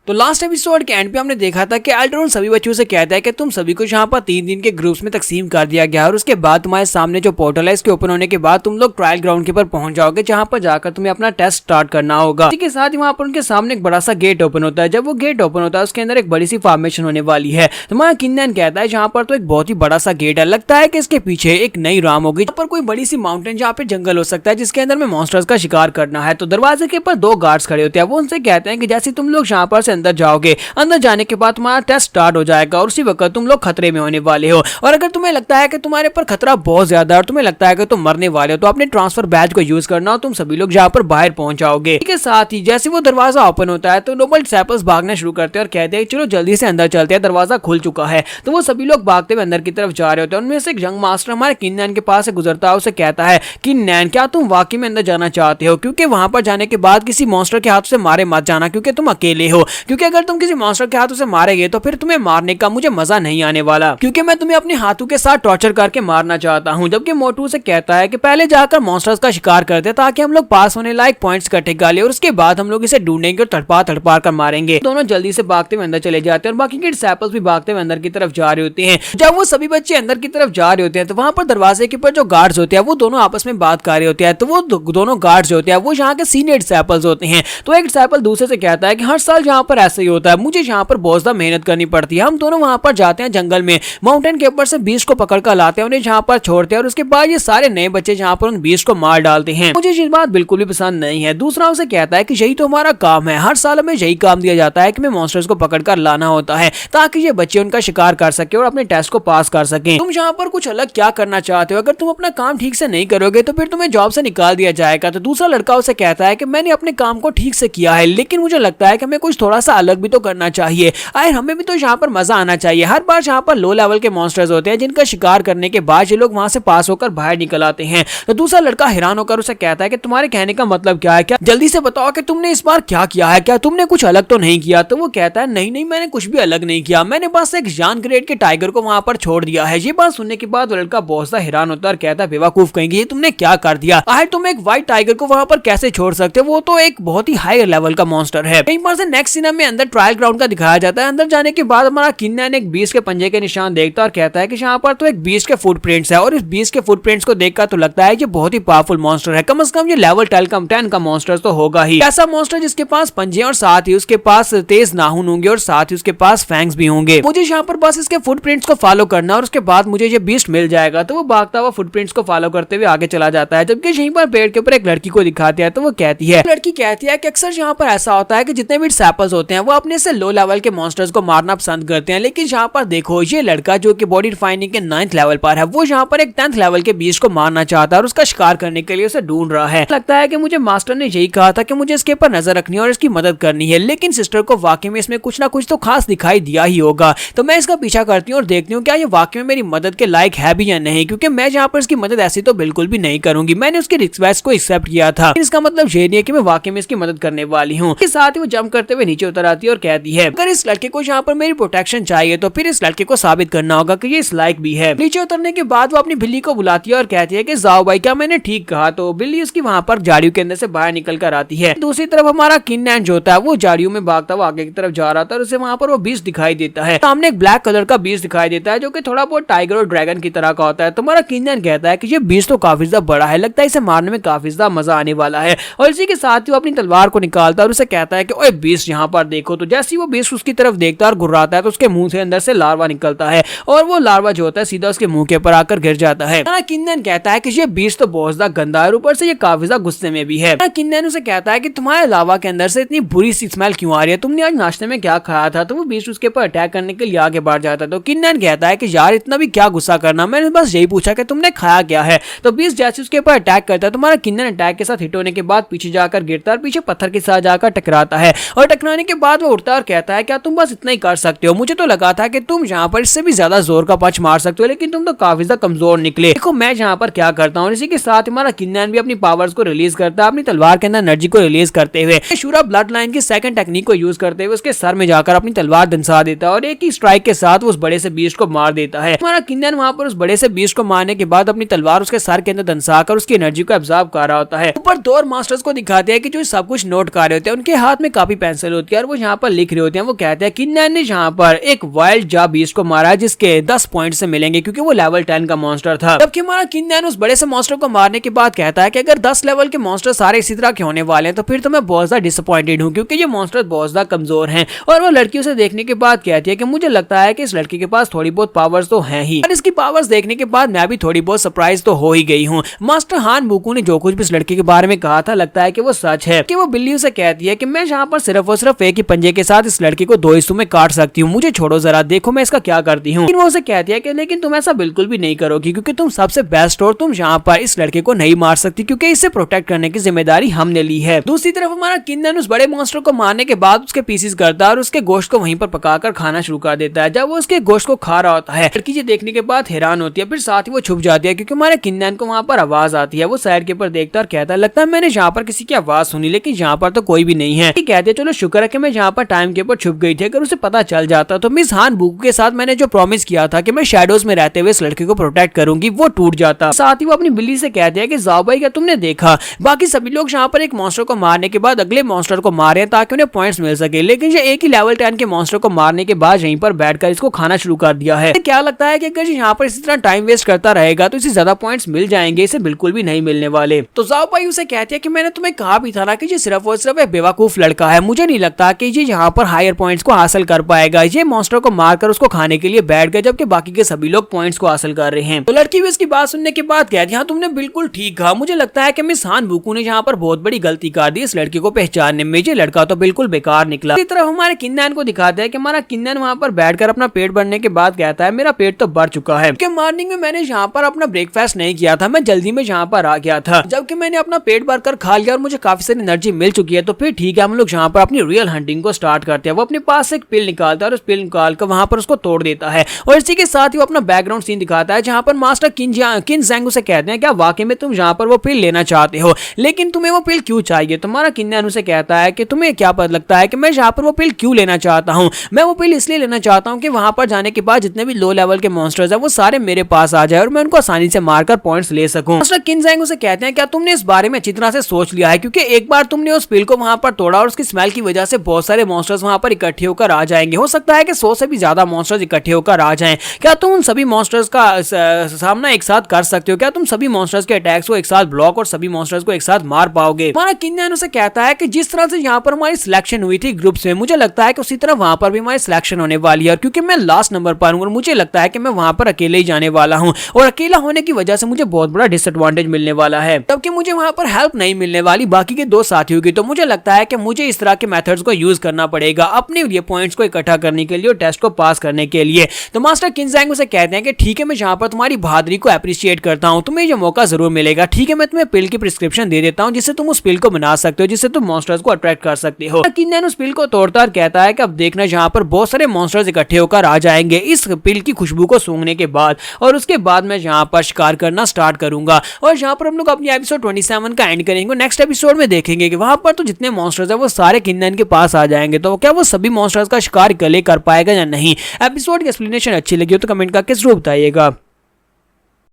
तो last episode के and पे हमने देखा था कि अल्ट्रॉन सभी बच्चों से कहता है कि तुम सभी को यहाँ पर 3 दिन के ग्रुप्स में तकसीम कर दिया गया और उसके बाद तुम्हारे सामने जो पोर्टल है इसके ओपन होने के बाद तुम लोग ट्रायल ग्राउंड के ऊपर पहुंच जाओगे, जहाँ पर जाकर तुम्हें अपना टेस्ट स्टार्ट करना होगा। इसी के साथ ही वहाँ पर उनके सामने एक बड़ा सा गेट ओपन होता है। जब वो गेट ओपन होता है उसके अंदर एक बड़ी सी फॉर्मेशन होने वाली है। तुम्हारा किन्नन कहता है जहाँ पर तो एक बहुत ही बड़ा सा गेट है, लगता है कि इसके पीछे एक नई राम होगी, यहाँ पर कोई बड़ी सी माउंटेन जहाँ पे जंगल हो सकता है जिसके अंदर में मॉन्स्टर्स का शिकार करना है। तो दरवाजे के ऊपर 2 गार्ड्स खड़े होते हैं। वो उनसे कहते हैं कि जैसे तुम लोग यहाँ पर से अंदर जाओगे, अंदर जाने के बाद तुम्हारा टेस्ट स्टार्ट हो जाएगा और उसी वक्त तुम लोग खतरे में होने वाले हो। और अगर तुम्हें लगता है कि तुम्हारे पर खतरा बहुत ज्यादा है और तुम्हें लगता है कि तुम मरने वाले हो, तो अपने ट्रांसफर बैच को यूज करना और तुम सभी लोग यहाँ पर बाहर पहुंच जाओगे। इसके साथ ही जैसे वो दरवाजा ओपन होता है तो नोबल डिसिपल्स भागना शुरू करते हैं और कहते हैं चलो जल्दी से अंदर चलते हैं, दरवाजा खुल चुका है। तो वो सभी लोग भागते हुए अंदर की तरफ जा रहे होते हैं। उनमें से एक यंग मास्टर हमारे किन्नन के पास से गुजरता है, उसे कहता है किन्नन क्या तुम वाकई में अंदर जाना चाहते हो, क्योंकि वहां पर जाने के बाद किसी मॉन्स्टर के हाथ से मारे मत जाना, क्योंकि तुम अकेले हो। क्योंकि अगर तुम किसी मॉन्स्टर के हाथों से मारेंगे तो फिर तुम्हें मारने का मुझे मजा नहीं आने वाला, क्योंकि मैं तुम्हें अपने हाथों के साथ टॉर्चर करके मारना चाहता हूं। जबकि मोटू से कहता है कि पहले जाकर मॉन्स्टर्स का शिकार करते ताकि हम लोग पास होने लायक पॉइंट्स इकट्ठे कर ले और उसके बाद हम लोग इसे ढूंढेंगे और तड़पा तड़पा कर मारेंगे। दोनों जल्दी से भागते हुए अंदर चले जाते हैं और बाकी के डिसिपल्स भी भागते हुए अंदर की तरफ जा रहे होते हैं। जब वो सभी बच्चे अंदर की तरफ जा रहे होते हैं तो वहां पर दरवाजे के ऊपर जो गार्ड्स होते हैं वो दोनों आपस में बात कर रहे होते हैं। तो वो दोनों गार्ड्स होते हैं वो यहाँ के सीनियर डिसिपल्स होते हैं। तो एक डिसिपल दूसरे से कहता है कि हर साल यहाँ पर ऐसा ही होता है, मुझे यहाँ पर बहुत ज्यादा मेहनत करनी पड़ती है। हम दोनों वहां पर जाते हैं जंगल में, माउंटेन के ऊपर से बीस्ट को पकड़ कर लाते हैं, उन्हें जहाँ पर छोड़ते हैं और उसके बाद ये सारे नए बच्चे जहाँ पर उन बीस्ट को मार डालते हैं। मुझे ये बात बिल्कुल भी पसंद नहीं है। दूसरा उसे कहता है कि यही तो हमारा काम है, हर साल हमें यही काम दिया जाता है कि हमें मॉन्स्टर्स को पकड़ कर लाना होता है ताकि ये बच्चे उनका शिकार कर सके और अपने टेस्ट को पास कर सके। तुम यहाँ पर कुछ अलग क्या करना चाहते हो? अगर तुम अपना काम ठीक से नहीं करोगे तो फिर तुम्हें जॉब से निकाल दिया जाएगा। तो दूसरा लड़का उसे कहता है कि मैंने अपने काम को ठीक से किया है, लेकिन मुझे लगता है कि हमें कुछ थोड़ा सा अलग भी तो करना चाहिए। आए हमें भी तो यहाँ पर मजा आना चाहिए। हर बार यहाँ पर लो लेवल के मॉन्स्टर्स होते हैं जिनका शिकार करने के बाद ये लोग वहां से पास होकर बाहर निकल आते हैं। तो दूसरा लड़का हैरान होकर उसे कहता है कि तुम्हारे कहने का मतलब क्या है, क्या जल्दी से बताओ कि तुमने इस बार क्या किया है, क्या तुमने कुछ अलग तो नहीं किया? तो वो कहता है नहीं नहीं, मैंने कुछ भी अलग नहीं किया, मैंने बस एक जान ग्रेड के टाइगर को वहां पर छोड़ दिया है। ये बात सुनने के बाद लड़का बहुत सा हैरान होता है और कहता है बेवकूफ कहेंगे, ये तुमने क्या कर दिया? आखिर तुम एक व्हाइट टाइगर को वहां पर कैसे छोड़ सकते हो? वो तो एक बहुत ही हाई लेवल का मॉन्स्टर है। कहीं पर से नेक्स्ट सीन में अंदर ट्रायल ग्राउंड का दिखाया जाता है। अंदर जाने के बाद हमारा किन्नन एक बीस्ट के पंजे के निशान देखता है और कहता है कि यहाँ पर तो एक बीस्ट के फुटप्रिंट्स है और इस बीस्ट के फुटप्रिंट्स को देखकर तो लगता है ये बहुत ही पावरफुल मॉन्स्टर है। कम से कम ये लेवल 10 का मॉन्स्टर तो होगा ही। ऐसा मॉन्स्टर जिसके पास पंजे और साथ ही उसके पास तेज नाखून होंगे और साथ ही उसके पास फैंग्स भी होंगे। मुझे यहाँ पर बस इसके फुटप्रिंट्स को फॉलो करना और उसके बाद मुझे ये बीस्ट मिल जाएगा। तो वो भागता हुआ फुटप्रिंट्स को फॉलो करते हुए आगे चला जाता है। जबकि यहीं पर पेड़ के ऊपर एक लड़की को दिखाते हैं तो वो कहती है, लड़की कहती है कि अक्सर यहाँ पर ऐसा होता है कि जितने भी डिसिपल्स होते हैं वो अपने से लो लेवल के मॉन्स्टर्स को मारना पसंद करते हैं, लेकिन यहाँ पर देखो ये लड़का जो कि बॉडी रिफाइनिंग के 9th लेवल पर है, वो यहाँ पर एक 10th लेवल के बीस्ट को मारना चाहता है और उसका शिकार करने के लिए उसे ढूंढ रहा है। लगता है कि मुझे मास्टर ने यही कहा था कि मुझे इसके ऊपर नजर रखनी है और इसकी मदद करनी है, लेकिन सिस्टर को वाकई में इसमें कुछ ना कुछ तो खास दिखाई दिया ही होगा। तो मैं इसका पीछा करती हूँ और देखती हूँ क्या ये वाकई में मेरी मदद के लायक है भी या नहीं, क्योंकि मैं यहाँ पर इसकी मदद ऐसी तो बिल्कुल भी नहीं करूंगी। मैंने उसकी रिक्वेस्ट को एक्सेप्ट किया था, इसका मतलब ये नहीं है कि मैं वाकई में इसकी मदद करने वाली हूँ। इसके साथ ही वो जंप करते हुए नीचे उतर आती है और कहती है अगर इस लड़के को यहाँ पर मेरी प्रोटेक्शन चाहिए तो फिर इस लड़के को साबित करना होगा कि ये इस लायक भी है। नीचे उतरने के बाद वो अपनी बिल्ली को बुलाती है और कहती है कि जाओ भाई, क्या मैंने ठीक कहा? तो बिल्ली उसकी वहां पर झाड़ियों के अंदर से बाहर निकल कर आती है। दूसरी तरफ हमारा किन्नन जो होता है वो झाड़ियों में भागता हुआ आगे की तरफ जा रहा था और उसे वहां पर वो बीस्ट दिखाई देता है। सामने एक ब्लैक कलर का बीस्ट दिखाई देता है जो कि थोड़ा बहुत टाइगर और ड्रैगन की तरह का होता है। तो हमारा किन्नन कहता है कि ये बीस्ट तो काफी ज्यादा बड़ा है, लगता है इसे मारने में काफी ज्यादा मजा आने वाला है। और इसी के साथ ही वो अपनी तलवार को निकालता है और उसे कहता है कि ओए बीस्ट यहाँ पर देखो। तो जैसे ही वो बीस्ट उसकी तरफ देखता है और घुर्राता है तो उसके मुंह से अंदर से लार्वा निकलता है और वो लार्वा जो होता है सीधा उसके मुंह के ऊपर आकर गिर जाता है। किन्नन कहता है कि ये बीस्ट तो बहुत ज्यादा गंदा है, ऊपर से ये काफी ज्यादा गुस्से में भी है। किन्नन उसे कहता है कि तुम्हारे लावा के अंदर से इतनी बुरी सी स्मेल क्यों आ रही है, तुमने आज नाश्ते में क्या खाया था? तो वो बीस्ट उसके ऊपर अटैक करने के लिए आगे बढ़ जाता है। तो किन्नन कहता है कि यार इतना भी क्या गुस्सा करना, मैंने बस यही पूछा कि तुमने खाया क्या है। तो बीस्ट जैसे उसके ऊपर अटैक करता है तुम्हारा किन्नन अटैक के साथ हिट होने के बाद पीछे जाकर गिरता है और पीछे पत्थर के साथ जाकर टकराता है और टकराने के बाद वो उठता है और कहता है क्या तुम बस इतना ही कर सकते हो? मुझे तो लगा था कि तुम यहाँ पर इससे भी ज्यादा जोर का पंच मार सकते हो, लेकिन तुम तो काफी ज्यादा कमजोर निकले। देखो मैं यहाँ पर क्या करता हूँ। इसी के साथ हमारा किन्नन भी अपनी पावर्स को रिलीज करता है, अपनी तलवार के अंदर एनर्जी को रिलीज करते हुए शूरा ब्लड लाइन की सेकंड टेक्निक को यूज करते हुए उसके सर में जाकर अपनी तलवार दंसा देता है और एक ही स्ट्राइक के साथ वो उस बड़े से बीस्ट को मार देता है। हमारा किन्नन वहां पर उस बड़े से बीस्ट को मारने के बाद अपनी तलवार उसके सर के अंदर दंसाकर उसकी एनर्जी को एब्जॉर्ब कर रहा होता है। ऊपर 2 और मास्टर्स को दिखाते हैं कि जो सब कुछ नोट कर रहे होते हैं, उनके हाथ में काफी पेंसिल होती होती है और वो यहाँ पर लिख रहे होते हैं। वो कहते हैं किन्नन ने यहाँ पर एक वाइल्ड जा बीस्ट को मारा जिसके 10 पॉइंट से मिलेंगे क्योंकि वो लेवल 10 का मॉन्स्टर था। जबकि हमारा किन्नन उस बड़े से मॉन्स्टर को मारने के बाद कहता है कि अगर 10 लेवल के मॉन्स्टर सारे इसी तरह के होने वाले हैं तो फिर तो मैं बहुत ज्यादा डिसअपॉइंटेड हूँ क्योंकि ये मॉन्स्टर बहुत ज्यादा कमजोर हैं। और वो लड़की उसे देखने के बाद कहती है कि मुझे लगता है कि इस लड़की के पास थोड़ी बहुत पावर्स तो हैं ही, और इसकी पावर्स देखने के बाद मैं भी थोड़ी बहुत सरप्राइज तो हो ही गई हूँ। मास्टर हान बुकू ने जो कुछ भी इस लड़की के बारे में कहा था लगता है कि वो सच है। कि वो बिल्ली उसे कहती है कि मैं यहाँ पर सिर्फ और सिर्फ एक ही पंजे के साथ इस लड़की को 2 हिस्सों में काट सकती हूँ, मुझे छोड़ो जरा, देखो मैं इसका क्या करती हूँ। लेकिन वो उसे कहती है कि लेकिन तुम ऐसा बिल्कुल भी नहीं करोगी क्योंकि तुम सबसे बेस्ट हो, तुम यहाँ पर इस लड़के को नहीं मार सकती क्योंकि इसे प्रोटेक्ट करने की जिम्मेदारी हमने ली है। दूसरी तरफ हमारा किन्नन उस बड़े मॉन्स्टर को मारने के बाद उसके पीसेस करता है और उसके गोश्त को वहीं पर पकाकर खाना शुरू कर देता है। जब वो उसके गोश्त को खा रहा होता है लड़की ये देखने के बाद हैरान होती है, फिर साथ ही वो छुप जाती है क्योंकि हमारे किन्नन को वहाँ पर आवाज आती है। वो साइड के ऊपर देखता और कहता है लगता है मैंने यहाँ पर किसी की आवाज सुनी लेकिन यहाँ पर तो कोई भी नहीं है। कहते हैं चलो शुक्र है कि मैं यहाँ पर टाइम के ऊपर छुप गई थी, अगर उसे पता चल जाता तो मिस हान बुकू के साथ मैंने जो प्रॉमिस किया था कि मैं शैडोज में रहते हुए इस लड़के को प्रोटेक्ट करूंगी वो टूट जाता। साथ ही वो अपनी बिल्ली से कहते हैं कि जाओ भाई क्या तुमने देखा बाकी सभी लोग यहाँ पर एक मॉन्स्टर को मारने के बाद अगले मॉन्स्टर को मारे हैं ताकि उन्हें पॉइंट्स मिल सके, लेकिन ये एक ही लेवल 10 के मॉन्स्टर को मारने के बाद यहीं पर बैठकर इसको खाना शुरू कर दिया है। क्या लगता है कि अगर यहाँ पर इसी तरह टाइम वेस्ट करता रहेगा तो इसे ज्यादा पॉइंट्स मिल जाएंगे, इसे बिल्कुल भी नहीं मिलने वाले। तो जाओ भाई उसे कहते हैं कि मैंने तुम्हें कहा भी था ना कि ये सिर्फ और सिर्फ एक बेवकूफ लड़का है, मुझे नहीं लगता कि ये यहाँ पर हायर पॉइंट्स को हासिल कर पाएगा। ये मॉन्स्टर को मारकर उसको खाने के लिए बैठ गए जबकि बाकी के सभी लोग पॉइंट्स को हासिल कर रहे हैं। तो लड़की भी इसकी बात सुनने के बाद कहती है हाँ तुमने बिल्कुल ठीक कहा, मुझे लगता है कि मिस हान बुकू ने यहाँ पर बहुत बड़ी गलती कर दी इस लड़की को पहचानने में, ये लड़का तो बिल्कुल बेकार निकला। इसी तरह हमारे किन्नन को दिखाते हैं कि हमारा किन्नन वहाँ पर बैठकर अपना पेट भरने के बाद कहता है मेरा पेट तो भर चुका है कि मॉर्निंग में मैंने यहाँ पर अपना ब्रेकफास्ट नहीं किया था, मैं जल्दी में यहाँ पर आ गया था, जबकि मैंने अपना पेट भरकर खा लिया और मुझे काफी सारी एनर्जी मिल चुकी है। तो फिर ठीक है हम लोग यहाँ पर अपनी रियल हंटिंग को स्टार्ट करते हैं। वो अपने पास एक पिल निकालता है और उस पिल निकाल कर वहाँ पर उसको तोड़ देता है और इसी के साथ ही वो अपना बैकग्राउंड सीन दिखाता है जहाँ पर मास्टर किन ज़ैंग उसे कहते हैं क्या वाकई में तुम यहाँ पर वो पिल लेना चाहते हो लेकिन तुम्हें वो पिल क्यों चाहिए। तुम्हारा किन्नन उसे कहता है कि तुम्हें क्या पता लगता है कि मैं यहाँ पर वो पिल क्यों लेना चाहता हूँ, मैं वो पिल इसलिए लेना चाहता हूँ कि वहाँ पर जाने के बाद जितने भी लो लेवल के मॉन्स्टर्स हैं वो सारे मेरे पास आ जाए और मैं उनको आसानी से मारकर पॉइंट्स ले सकूं। मास्टर किन ज़ैंग उसे कहते हैं क्या तुमने इस बारे में अच्छी तरह से सोच लिया है क्योंकि एक बार तुमने उस पिल को वहाँ पर तोड़ा और उसकी स्मेल की वजह से बहुत सारे मॉन्स्टर्स वहाँ पर इकट्ठे होकर आ जाएंगे, हो सकता है कि 100 से भी ज्यादा मॉन्स्टर्स इकट्ठे होकर आ जाएं। क्या तुम उन सभी मॉन्स्टर्स का सामना एक साथ कर सकते हो, क्या तुम सभी मॉन्स्टर्स के अटैक्स को एक साथ ब्लॉक और सभी मॉन्स्टर्स को एक साथ मार पाओगे। हमारा किन्नन उसे कहता है कि जिस तरह से यहाँ पर हमारी सिलेक्शन हुई थी ग्रुप्स में, मुझे लगता है कि उसी तरह वहाँ पर भी हमारी सिलेक्शन होने वाली है क्योंकि मैं लास्ट नंबर पर हूँ और मुझे लगता है कि मैं वहाँ पर अकेले ही जाने वाला हूँ और अकेला होने की वजह से मुझे बहुत बड़ा डिसएडवांटेज मिलने वाला है, तबकि मुझे वहाँ पर हेल्प नहीं मिलने वाली बाकी के 2 साथियों की। तो मुझे लगता है कि मुझे इस तरह के मेथड्स को यूज करना पड़ेगा अपने लिए पॉइंट्स को इकट्ठा करने के लिए और टेस्ट को पास करने के लिए। तो मास्टर किन ज़ैंग उसे कहते हैं कि ठीक है मैं यहाँ पर तुम्हारी बहादुरी को अप्रिशिएट करता हूँ, तुम्हें ये मौका जरूर मिलेगा, ठीक है मैं तुम्हें पिल की प्रिस्क्रिप्शन दे देता हूँ जिससे तुम उस पिल को बना सकते हो, जिससे तुम मॉन्स्टर्स को अट्रैक्ट कर सकते हो। किन्नन उस पिल को तोड़ता और कहता है कि अब देखना यहाँ पर बहुत सारे मॉन्स्टर्स इकट्ठे होकर आ जाएंगे इस पिल की खुशबू को सूंघने के बाद, और उसके बाद मैं यहाँ पर शिकार करना स्टार्ट करूंगा और यहाँ पर हम लोग अपनी एपिसोड 27 का एंड करेंगे। नेक्स्ट एपिसोड में देखेंगे कि वहां पर तो जितने मॉन्स्टर्स हैं वो सारे किन्नन के पास आ जाएंगे, तो क्या वो सभी मॉन्स्टर्स का शिकार अकेले कर पाएगा या नहीं। एपिसोड की एक्सप्लेनेशन अच्छी लगी हो तो कमेंट करके जरूर बताइएगा।